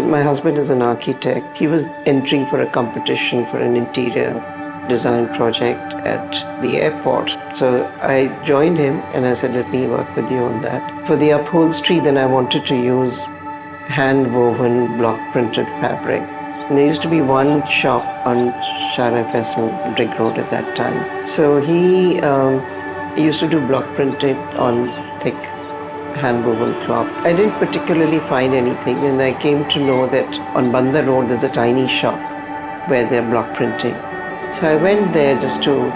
my husband is an architect. He was entering for a competition for an interior design project at the airport. So I joined him and I said, let me work with you on that. For the upholstery, then I wanted to use hand-woven block-printed fabric. And there used to be one shop on Shara Faisal, Brick Road at that time. So he used to do block printing on thick hand-woven cloth. I didn't particularly find anything, and I came to know that on Bandar Road there's a tiny shop where they're block printing. So I went there just to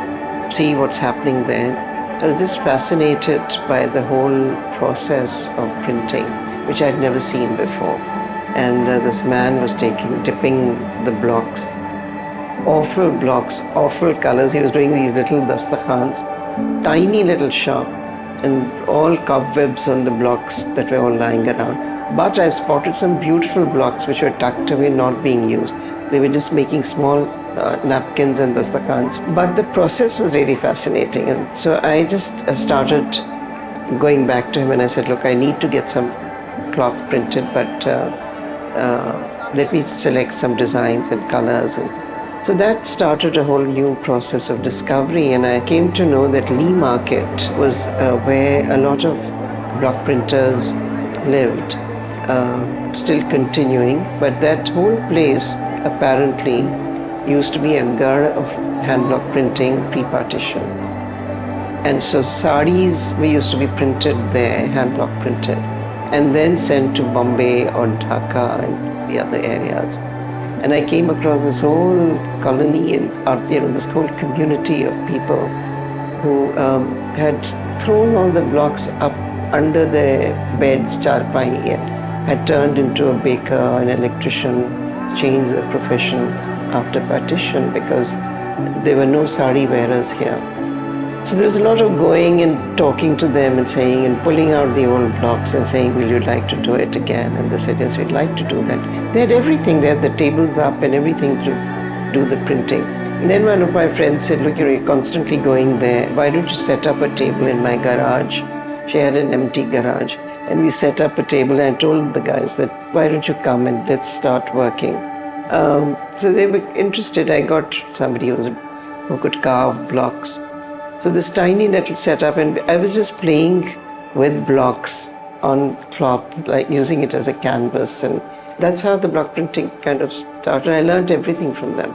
see what's happening there. I was just fascinated by the whole process of printing, which I'd never seen before. And this man was dipping the blocks, awful colors. He was doing these little dastakhans, tiny little shop, and all cobwebs on the blocks that were all lying around. But I spotted some beautiful blocks which were tucked away, not being used. They were just making small napkins and dastakhans. But the process was really fascinating. And so I just started going back to him and I said, look, I need to get some cloth printed, but let me select some designs and colors. And so that started a whole new process of discovery, and I came to know that Lee Market was where a lot of block printers lived, still continuing, but that whole place apparently used to be a gar of hand block printing pre-partition. And so saris used to be printed there, hand block printed, and then sent to Bombay or Dhaka and the other areas. And I came across this whole colony and this whole community of people who had thrown all the blocks up under their beds, charpai, and had turned into a baker, an electrician, changed their profession after partition because there were no sari wearers here. So there was a lot of going and talking to them and saying and pulling out the old blocks and saying, will you like to do it again? And they said, yes, we'd like to do that. They had everything. They had the tables up and everything to do the printing. And then one of my friends said, look, you're constantly going there. Why don't you set up a table in my garage? She had an empty garage. And we set up a table and I told the guys that, why don't you come and let's start working. So they were interested. I got somebody who could carve blocks. So this tiny little setup, and I was just playing with blocks on cloth, like using it as a canvas, and that's how the block printing kind of started. I learned everything from them.